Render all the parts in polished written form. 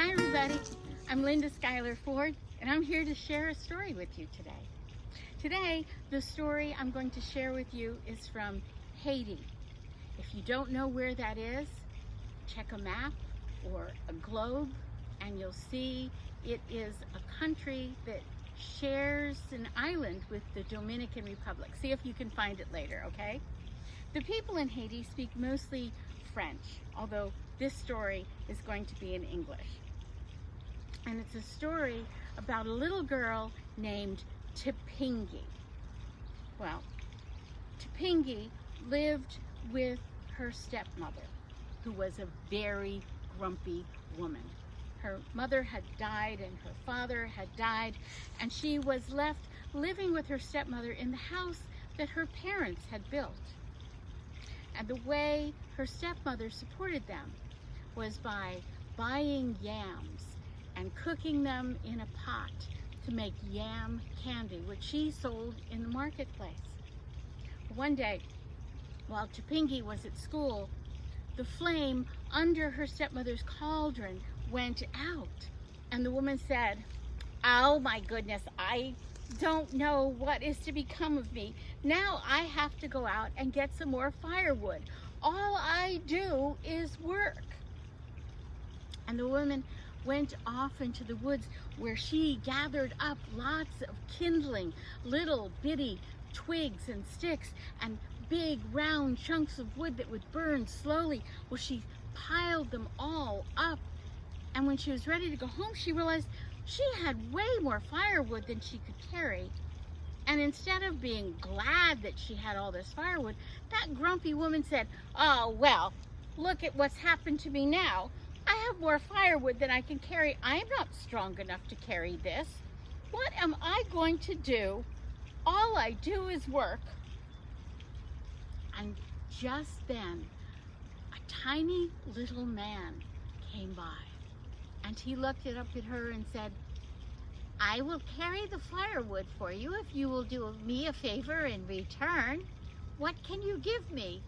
Hi everybody, I'm Linda Schuyler Ford and I'm here to share a story with you today. Today, the story I'm going to share with you is from Haiti. If you don't know where that is, check a map or a globe and you'll see it is a country that shares an island with the Dominican Republic. See if you can find it later, okay? The people in Haiti speak mostly French, although this story is going to be in English. And it's a story about a little girl named Tipingee. Well, Tipingee lived with her stepmother, who was a very grumpy woman. Her mother had died and her father had died, and she was left living with her stepmother in the house that her parents had built. And the way her stepmother supported them was by buying yams and cooking them in a pot to make yam candy, which she sold in the marketplace. One day, while Tipingee was at school, the flame under her stepmother's cauldron went out, and the woman said, "Oh my goodness, I don't know what is to become of me. Now I have to go out and get some more firewood. All I do is work." And the woman went off into the woods where she gathered up lots of kindling, little bitty twigs and sticks and big round chunks of wood that would burn slowly. Well, she piled them all up, and when she was ready to go home, she realized she had way more firewood than she could carry. And instead of being glad that she had all this firewood, that grumpy woman said, "Oh, well, look at what's happened to me now. I have more firewood than I can carry. I'm not strong enough to carry this. What am I going to do? All I do is work." And just then, a tiny little man came by. And he looked up at her and said, "I will carry the firewood for you if you will do me a favor in return. What can you give me?"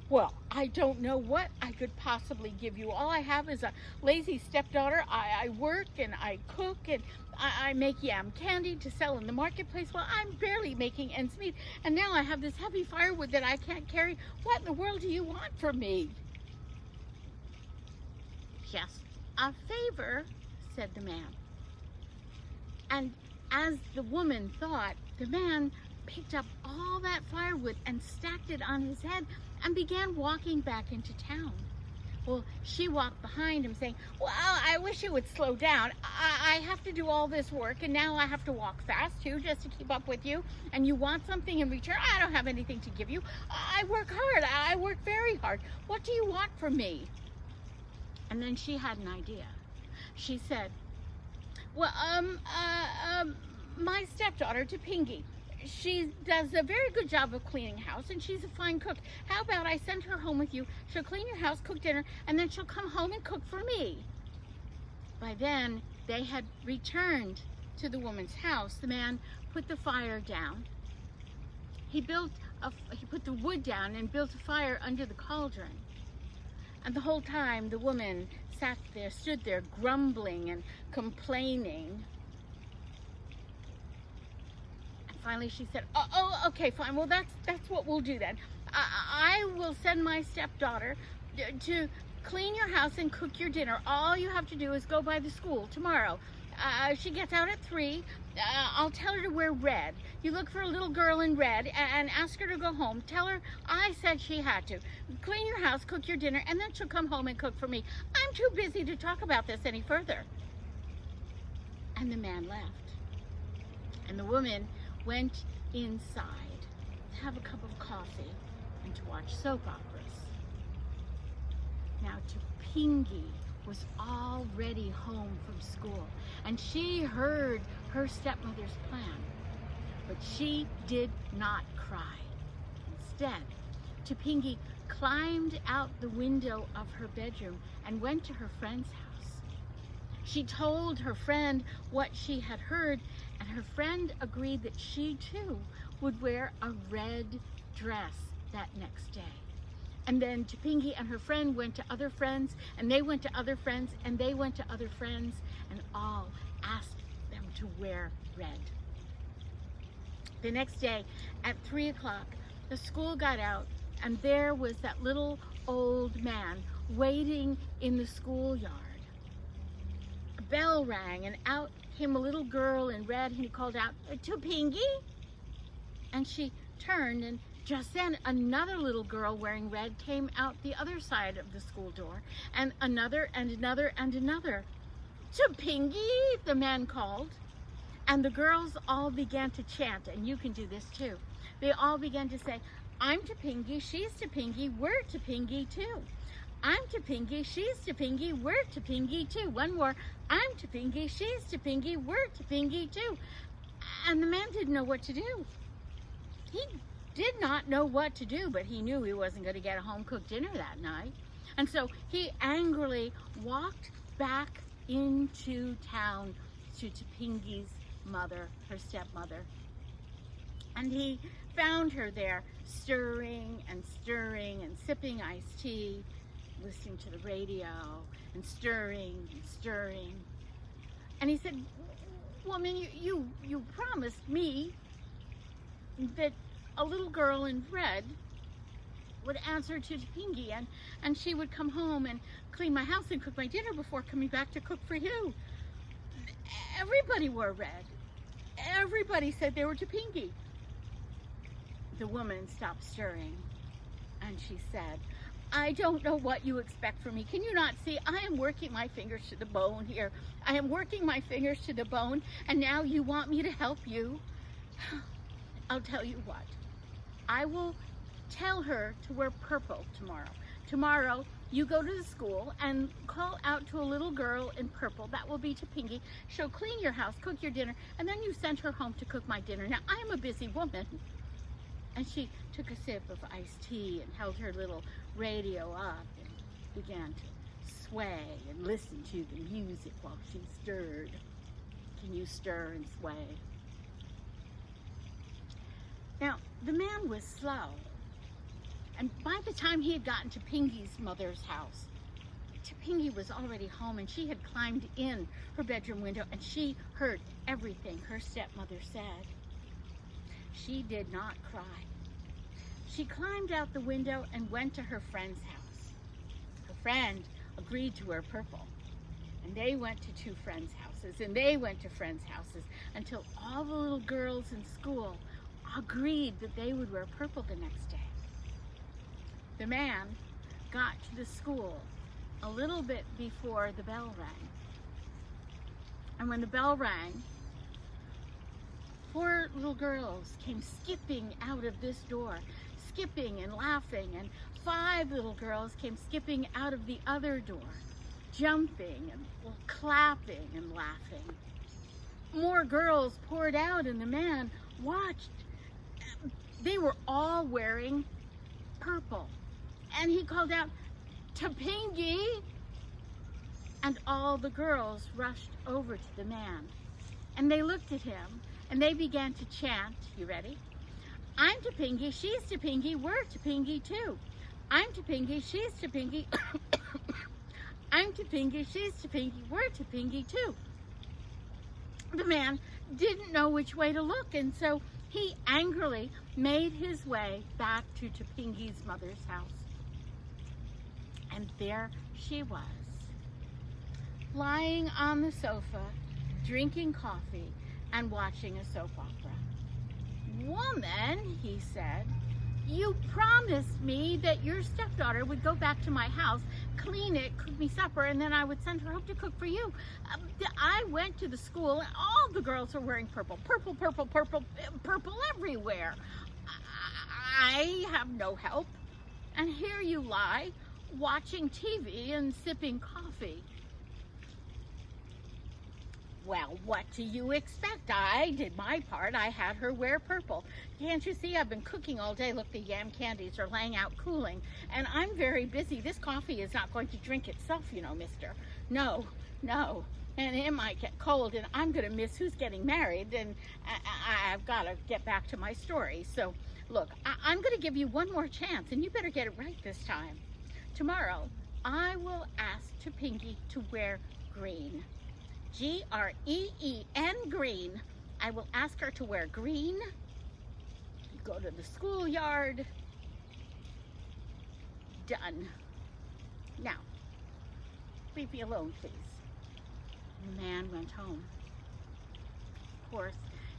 "Well, I don't know what I could possibly give you. All I have is a lazy stepdaughter. I work and I cook and I make yam candy to sell in the marketplace. Well, I'm barely making ends meet. And now I have this heavy firewood that I can't carry. What in the world do you want from me?" "Just a favor," said the man. And as the woman thought, the man picked up all that firewood and stacked it on his head and began walking back into town. Well, she walked behind him saying, "Well, I wish you would slow down. I have to do all this work, and now I have to walk fast too just to keep up with you. And you want something in return? I don't have anything to give you. I work hard. I work very hard. What do you want from me?" And then she had an idea. She said, "Well, my stepdaughter, Tipingee, she does a very good job of cleaning house, and she's a fine cook. How about I send her home with you? She'll clean your house, cook dinner, and then she'll come home and cook for me." By then, they had returned to the woman's house. The man put the fire down. He put the wood down and built a fire under the cauldron. And the whole time, the woman stood there grumbling and complaining. And finally she said, "Oh, okay, fine. Well, that's what we'll do then. I will send my stepdaughter to clean your house and cook your dinner. All you have to do is go by the school tomorrow. She gets out at 3. I'll tell her to wear red. You look for a little girl in red and ask her to go home. Tell her I said she had to. Clean your house, cook your dinner, and then she'll come home and cook for me. I'm too busy to talk about this any further." And the man left. And the woman went inside to have a cup of coffee and to watch soap operas. Now, Tipingee was already home from school, and she heard her stepmother's plan, but she did not cry. Instead, Tipingee climbed out the window of her bedroom and went to her friend's house. She told her friend what she had heard, and her friend agreed that she too would wear a red dress that next day. And then Tipingee and her friend went to other friends, and they went to other friends, and they went to other friends, and all asked them to wear red. The next day at 3 o'clock, the school got out, and there was that little old man waiting in the schoolyard. A bell rang, and out came a little girl in red, and he called out, "Tipingee?" And she turned, and just then another little girl wearing red came out the other side of the school door, and another and another and another. "Tipingee," the man called. And the girls all began to chant, and you can do this too. They all began to say, "I'm Tipingee, she's Tipingee, we're Tipingee too. I'm Tipingee, she's Tipingee, we're Tipingee too." One more, "I'm Tipingee, she's Tipingee, we're Tipingee too." And the man didn't know what to do. He did not know what to do, but he knew he wasn't going to get a home-cooked dinner that night. And so he angrily walked back into town to Tipingee's mother, her stepmother. And he found her there stirring and sipping iced tea, listening to the radio and stirring and stirring. And he said, "Woman, you promised me that a little girl in red would answer to Tipingee, and she would come home and clean my house and cook my dinner before coming back to cook for you. Everybody wore red. Everybody said they were Tipingee." The woman stopped stirring, and she said, "I don't know what you expect from me. Can you not see? I am working my fingers to the bone here. I am working my fingers to the bone, and now you want me to help you? I'll tell you what. I will tell her to wear purple tomorrow. Tomorrow, you go to the school and call out to a little girl in purple. That will be Tipingee. She'll clean your house, cook your dinner, and then you send her home to cook my dinner. Now, I'm a busy woman." And she took a sip of iced tea and held her little radio up and began to sway and listen to the music while she stirred. Can you stir and sway? Now, the man was slow. And by the time he had gotten to Tipingee's mother's house, Tipingee was already home, and she had climbed in her bedroom window, and she heard everything her stepmother said. She did not cry. She climbed out the window and went to her friend's house. Her friend agreed to wear purple, and they went to two friends' houses, and they went to friends' houses, until all the little girls in school agreed that they would wear purple the next day. The man got to the school a little bit before the bell rang. And when the bell rang, 4 little girls came skipping out of this door, skipping and laughing, and 5 little girls came skipping out of the other door, jumping and clapping and laughing. More girls poured out, and the man watched. They were all wearing purple. And he called out, "Tipingee!" And all the girls rushed over to the man. And they looked at him, and they began to chant. You ready? "I'm Tipingee, she's Tipingee, we're Tipingee too. I'm Tipingee, she's Tipingee. I'm Tipingee, she's Tipingee, we're Tipingee too." The man didn't know which way to look, and so he angrily made his way back to Tipingee's mother's house. And there she was, lying on the sofa, drinking coffee and watching a soap opera. "Woman," he said, "you promised me that your stepdaughter would go back to my house, clean it, cook me supper, and then I would send her home to cook for you. I went to the school, and all the girls are wearing purple. Purple, purple, purple, purple everywhere. I have no help. And here you lie, watching TV and sipping coffee." Well, what do you expect? I did my part. I had her wear purple. Can't you see? I've been cooking all day. Look, the yam candies are laying out cooling. And I'm very busy. This coffee is not going to drink itself, you know, mister. No. And it might get cold, and I'm going to miss who's getting married, and I've got to get back to my story. So Look, I'm going to give you one more chance, and you better get it right this time. Tomorrow, I will ask Tipingee to wear green. Green, green. I will ask her to wear green. You go to the schoolyard. Done. Now, leave me alone, please. The man went home. Of course,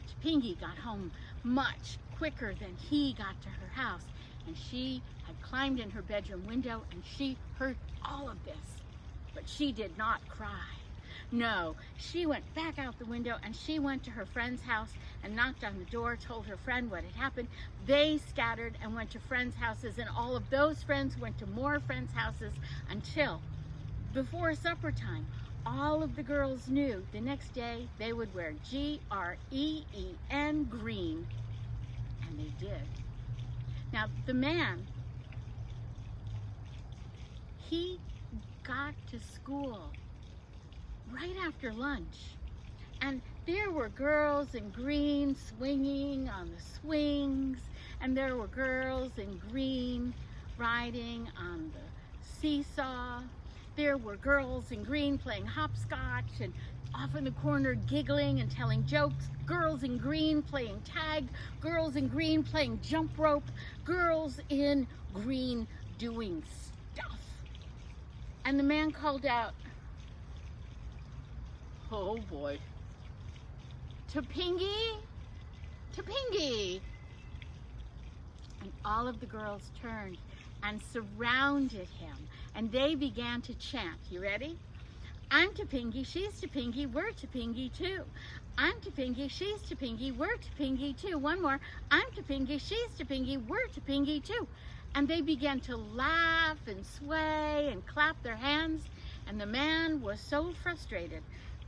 Tipingee got home much quicker than he got to her house, and she had climbed in her bedroom window and she heard all of this, but she did not cry. No, she went back out the window and she went to her friend's house and knocked on the door, told her friend what had happened. They scattered and went to friends' houses, and all of those friends went to more friends' houses until before supper time, all of the girls knew the next day they would wear Green, green, and they did. Now, the man, he got to school right after lunch, and there were girls in green swinging on the swings, and there were girls in green riding on the seesaw. There were girls in green playing hopscotch and off in the corner giggling and telling jokes. Girls in green playing tag. Girls in green playing jump rope. Girls in green doing stuff. And the man called out, "Oh boy, Tipingee, Tipingee." And all of the girls turned and surrounded him, and they began to chant. You ready? I'm Tipingee, she's Tipingee, we're Tipingee too. I'm Tipingee, she's Tipingee, we're Tipingee too. One more. I'm Tipingee, she's Tipingee, we're Tipingee too. And they began to laugh and sway and clap their hands, and the man was so frustrated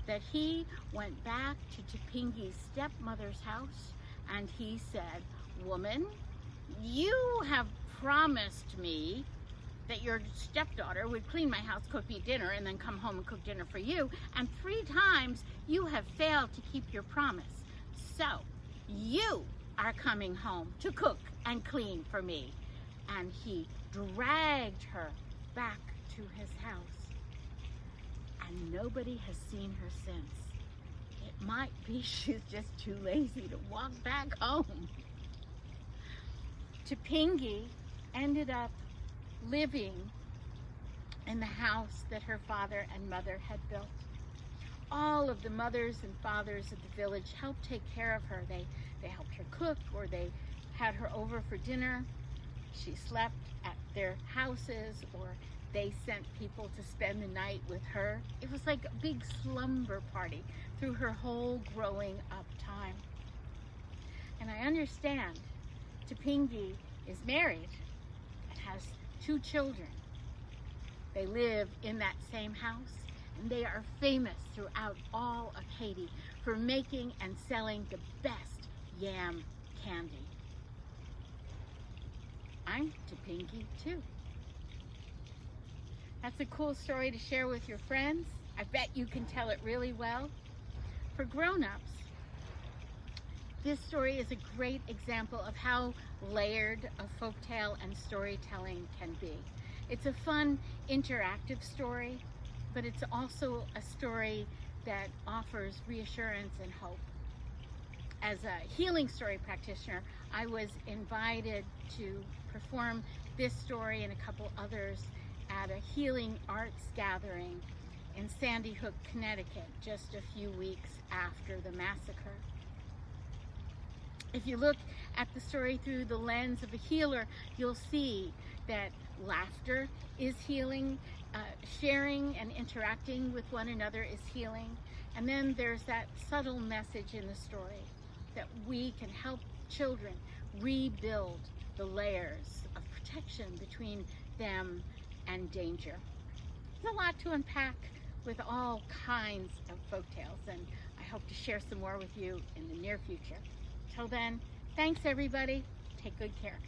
that he went back to Tipingee's stepmother's house, and he said, "Woman, you have promised me that your stepdaughter would clean my house, cook me dinner, and then come home and cook dinner for you. And 3 times you have failed to keep your promise. So you are coming home to cook and clean for me." And he dragged her back to his house. And nobody has seen her since. It might be she's just too lazy to walk back home. Tipingee ended up living in the house that her father and mother had built. All of the mothers and fathers of the village helped take care of her. They helped her cook, or they had her over for dinner. She slept at their houses, or they sent people to spend the night with her. It was like a big slumber party through her whole growing up time. And I understand Tipingee is married and has 2 children. They live in that same house, and they are famous throughout all of Haiti for making and selling the best yam candy. I'm Tipingee too. That's a cool story to share with your friends. I bet you can tell it really well. For grown-ups, this story is a great example of how layered a folktale and storytelling can be. It's a fun, interactive story, but it's also a story that offers reassurance and hope. As a healing story practitioner, I was invited to perform this story and a couple others at a healing arts gathering in Sandy Hook, Connecticut, just a few weeks after the massacre. If you look at the story through the lens of a healer, you'll see that laughter is healing, sharing and interacting with one another is healing, and then there's that subtle message in the story that we can help children rebuild the layers of protection between them and danger. There's a lot to unpack with all kinds of folktales, and I hope to share some more with you in the near future. Till then, thanks everybody. Take good care.